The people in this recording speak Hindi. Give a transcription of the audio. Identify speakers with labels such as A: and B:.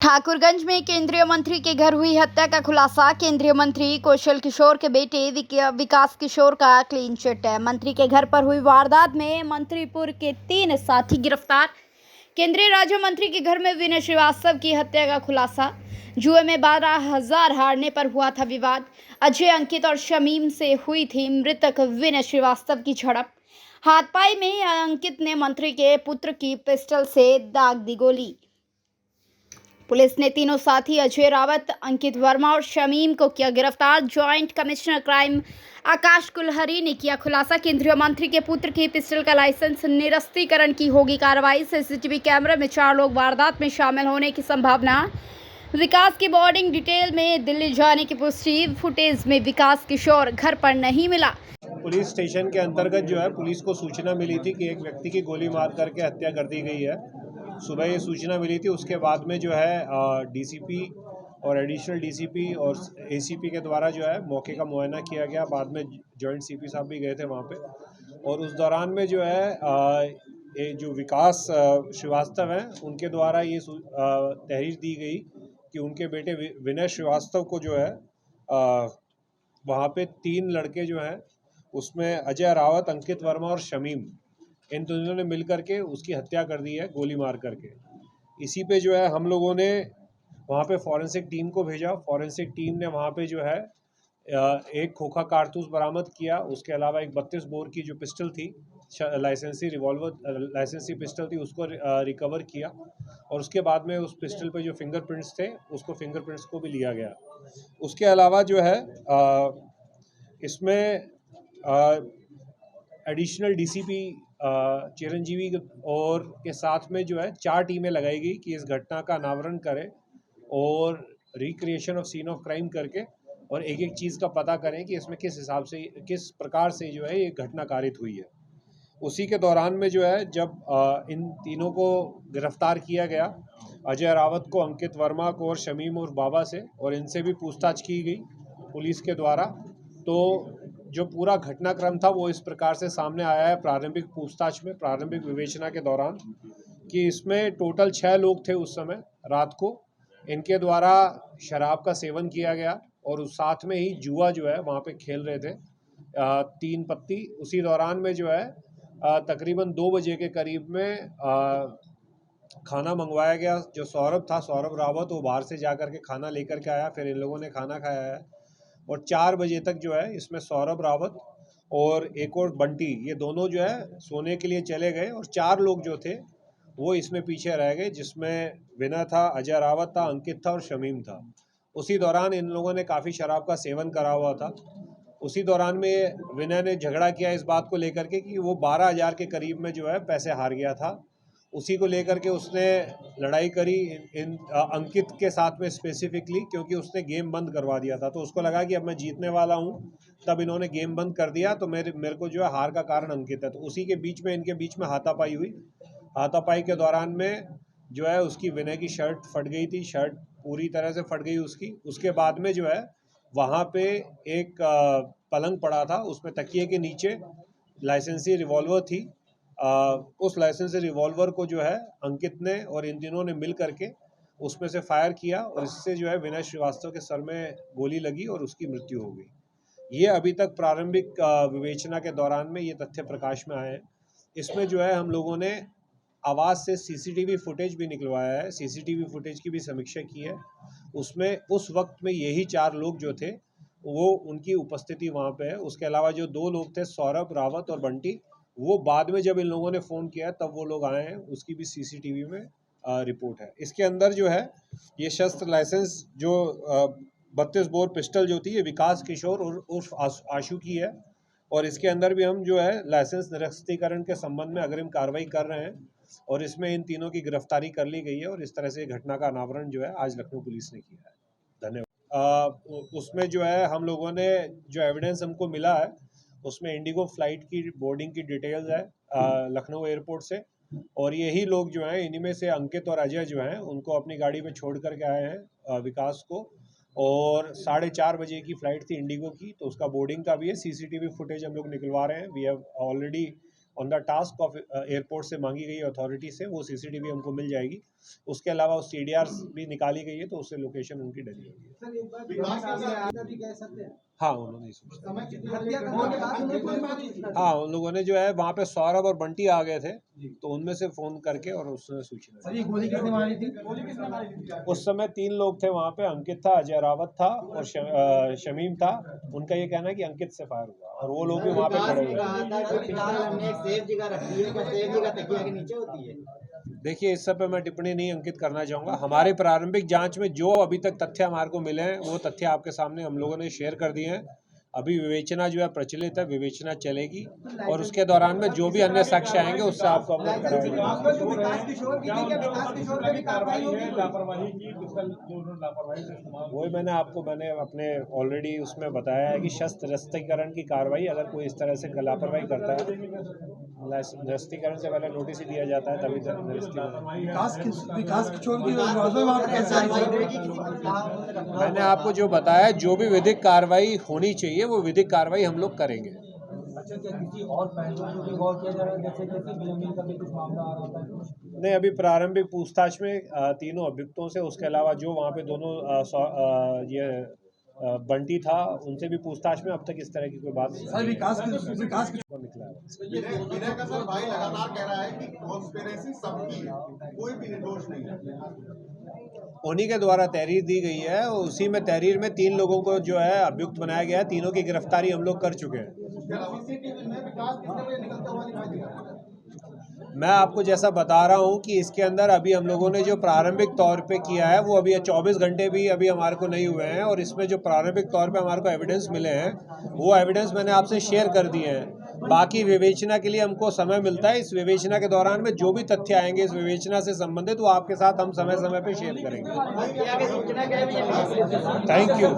A: ठाकुरगंज में केंद्रीय मंत्री के घर हुई हत्या का खुलासा। केंद्रीय मंत्री कौशल किशोर के बेटे विकास किशोर का क्लीन चिट है। मंत्री के घर पर हुई वारदात में मंत्रीपुर के 3 साथी गिरफ्तार। केंद्रीय राज्य मंत्री के घर में विनय श्रीवास्तव की हत्या का खुलासा। जुए में 12,000 हारने पर हुआ था विवाद। अजय, अंकित और शमीम से हुई थी मृतक विनय श्रीवास्तव की झड़प। हाथापाई में अंकित ने मंत्री के पुत्र की पिस्टल से दाग दी गोली। पुलिस ने तीनों साथी अजय रावत, अंकित वर्मा और शमीम को किया गिरफ्तार। ज्वाइंट कमिश्नर क्राइम आकाश कुलहरी ने किया खुलासा। केंद्रीय मंत्री के पुत्र की पिस्टल का लाइसेंस निरस्तीकरण की होगी कार्रवाई। सीसीटीवी कैमरे में 4 लोग वारदात में शामिल होने की संभावना। विकास की बोर्डिंग डिटेल में दिल्ली जाने की पुष्टि। फुटेज में विकास किशोर घर पर नहीं मिला।
B: पुलिस स्टेशन के अंतर्गत जो है पुलिस को सूचना मिली थी कि एक व्यक्ति की गोली मार करके हत्या कर दी गई है। सुबह ये सूचना मिली थी, उसके बाद में जो है डीसीपी और एडिशनल डीसीपी और एसीपी के द्वारा जो है मौके का मुआयना किया गया। बाद में जॉइंट सीपी साहब भी गए थे वहाँ पे, और उस दौरान में जो है ये जो विकास श्रीवास्तव हैं उनके द्वारा ये तहरीर दी गई कि उनके बेटे विनय श्रीवास्तव को जो है वहाँ पे 3 लड़के जो हैं उसमें अजय रावत, अंकित वर्मा और शमीम, इन तीनों ने मिलकर के उसकी हत्या कर दी है गोली मार करके। इसी पे जो है हम लोगों ने वहाँ पे फॉरेंसिक टीम को भेजा। फॉरेंसिक टीम ने वहाँ पे जो है एक खोखा कारतूस बरामद किया। उसके अलावा एक 32 बोर की जो पिस्टल थी, लाइसेंसी पिस्टल थी, उसको रिकवर किया। और उसके बाद में उस पिस्टल पे जो फिंगरप्रिंट्स थे उसको फिंगरप्रिंट्स को भी लिया गया। उसके अलावा जो है इसमें एडिशनल डीसीपी चिरंजीवी और के साथ में जो है 4 टीमें लगाई गई कि इस घटना का अनावरण करें और recreation of scene of crime करके और एक एक चीज़ का पता करें कि इसमें किस हिसाब से, किस प्रकार से जो है ये घटना कारित हुई है। उसी के दौरान में जो है जब इन तीनों को गिरफ्तार किया गया, अजय रावत को, अंकित वर्मा को और शमीम और बाबा से, और इनसे भी पूछताछ की गई पुलिस के द्वारा। तो जो पूरा घटनाक्रम था वो इस प्रकार से सामने आया है प्रारंभिक पूछताछ में, प्रारंभिक विवेचना के दौरान, कि इसमें टोटल 6 लोग थे उस समय रात को। इनके द्वारा शराब का सेवन किया गया और उस साथ में ही जुआ जो है वहाँ पे खेल रहे थे 3 पत्ती। उसी दौरान में जो है तकरीबन 2 बजे के करीब में खाना मंगवाया गया। जो सौरभ था, सौरभ रावत, वो बाहर से जा कर के खाना लेकर के आया, फिर इन लोगों ने खाना खाया है। और 4 बजे तक जो है इसमें सौरभ रावत और एक और बंटी, ये दोनों जो है सोने के लिए चले गए और 4 लोग जो थे वो इसमें पीछे रह गए, जिसमें विनय था, अजय रावत था, अंकित था और शमीम था। उसी दौरान इन लोगों ने काफ़ी शराब का सेवन करा हुआ था। उसी दौरान में विनय ने झगड़ा किया इस बात को लेकर के कि वो 12,000 के करीब में जो है पैसे हार गया था। उसी को लेकर के उसने लड़ाई करी इन अंकित के साथ में स्पेसिफिकली, क्योंकि उसने गेम बंद करवा दिया था। तो उसको लगा कि अब मैं जीतने वाला हूँ, तब इन्होंने गेम बंद कर दिया, तो मेरे को जो है हार का कारण अंकित है। तो उसी के बीच में इनके बीच में हाथापाई हुई। हाथापाई के दौरान में जो है उसकी विनय की शर्ट फट गई थी, शर्ट पूरी तरह से फट गई उसकी। उसके बाद में जो है वहाँ पे एक पलंग पड़ा था, उसमें तकिए के नीचे लाइसेंसी रिवॉल्वर थी। उस लाइसेंसी रिवॉल्वर को जो है अंकित ने और इन तीनों ने मिल करके उसमें से फायर किया और इससे जो है विनय श्रीवास्तव के सर में गोली लगी और उसकी मृत्यु हो गई। ये अभी तक प्रारंभिक विवेचना के दौरान में ये तथ्य प्रकाश में आए हैं। इसमें जो है हम लोगों ने आवाज़ से सीसीटीवी फुटेज भी निकलवाया है, सीसीटीवी फुटेज की भी समीक्षा की है। उसमें उस वक्त में यही 4 लोग जो थे वो, उनकी उपस्थिति वहाँ पे है। उसके अलावा जो 2 लोग थे, सौरभ रावत और बंटी, वो बाद में जब इन लोगों ने फ़ोन किया तब वो लोग आए हैं, उसकी भी सीसीटीवी में रिपोर्ट है। इसके अंदर जो है ये शस्त्र लाइसेंस जो 32 बोर पिस्टल जो थी, ये विकास किशोर और उर्फ आशु की है। और इसके अंदर भी हम जो है लाइसेंस निरस्तीकरण के संबंध में अग्रिम कार्रवाई कर रहे हैं और इसमें इन तीनों की गिरफ्तारी कर ली गई है और इस तरह से घटना का अनावरण जो है आज लखनऊ पुलिस ने किया है। धन्यवाद। उसमें जो है हम लोगों ने जो एविडेंस हमको मिला है उसमें इंडिगो फ्लाइट की बोर्डिंग की डिटेल्स है लखनऊ एयरपोर्ट से, और यही लोग जो हैं, इन्हीं में से अंकित और अजय जो हैं, उनको अपनी गाड़ी में छोड़ करके आए हैं विकास को। और 4:30 बजे की फ़्लाइट थी इंडिगो की, तो उसका बोर्डिंग का भी है। सीसीटीवी फुटेज हम लोग निकलवा रहे हैं। We have already on the task of airport से मांगी गई अथॉरिटी से, वो सीसीटीवी हमको मिल जाएगी। उसके अलावा उस CDR भी निकाली गई है, तो उससे लोकेशन उनकी डली हुई है। हाँ, उन्होंने सूचना, हाँ, उन लोगों ने जो है वहाँ पे सौरभ और बंटी आ गए थे, तो उनमें से फ़ोन करके और उसने सूचना दी।
C: गोली किसने मारी थी?
B: उस समय 3 लोग थे वहाँ पे, अंकित था, अजय रावत था और शमीम था। उनका ये कहना है कि अंकित से फायर हुआ और वो लोग भी वहाँ पे खड़े हुए। देखिए, इस सब पे मैं टिप्पणी नहीं अंकित करना चाहूँगा। हमारे प्रारंभिक जांच में जो अभी तक तथ्य हमारे को मिले हैं, वो तथ्य आपके सामने हम लोगों ने शेयर कर दिए हैं। अभी विवेचना जो है प्रचलित है, विवेचना चलेगी और उसके दौरान में जो भी अन्य साक्ष्य आएंगे उससे आपको अवगत कराया वही मैंने अपने ऑलरेडी उसमें बताया है कि शस्त्र निरस्तीकरण की कार्रवाई, अगर कोई इस तरह से लापरवाही करता है, निरस्तीकरण से पहले नोटिस ही दिया जाता है, तभी तक
C: विकास किशोर की
B: मैंने आपको जो बताया, जो भी विधिक कार्रवाई होनी चाहिए वो विधिक कार्रवाई हम लोग करेंगे।
C: अच्छा, क्या किसी और पहलुओं को भी गौर किया जा रहा है, जैसे बेनमीन का भी कुछ मामला आ रहा था?
B: नहीं, अभी प्रारंभिक पूछताछ में तीनों अभियुक्तों से, उसके अलावा जो वहाँ पे दोनों बंटी था, उनसे भी पूछताछ में अब तक इस तरह की कोई बात
C: विकास
B: निकला है।
D: विनय का सर भाई लगातार कह रहा है कि कॉन्स्पिरेसी सबकी है, कोई भी निर्दोष नहीं है।
B: उन्हीं के द्वारा तहरीर दी गई है, उसी में तहरीर में 3 लोगों को जो है अभियुक्त बनाया गया है। तीनों की गिरफ्तारी हम लोग कर चुके हैं। मैं आपको जैसा बता रहा हूं कि इसके अंदर अभी हम लोगों ने जो प्रारंभिक तौर पे किया है, वो अभी 24 घंटे भी अभी हमारे को नहीं हुए हैं और इसमें जो प्रारंभिक तौर पे हमारे को एविडेंस मिले हैं, वो एविडेंस मैंने आपसे शेयर कर दिए हैं। बाकी विवेचना के लिए हमको समय मिलता है। इस विवेचना के दौरान में जो भी तथ्य आएंगे इस विवेचना से संबंधित, वो आपके साथ हम समय समय पे शेयर करेंगे। Thank you.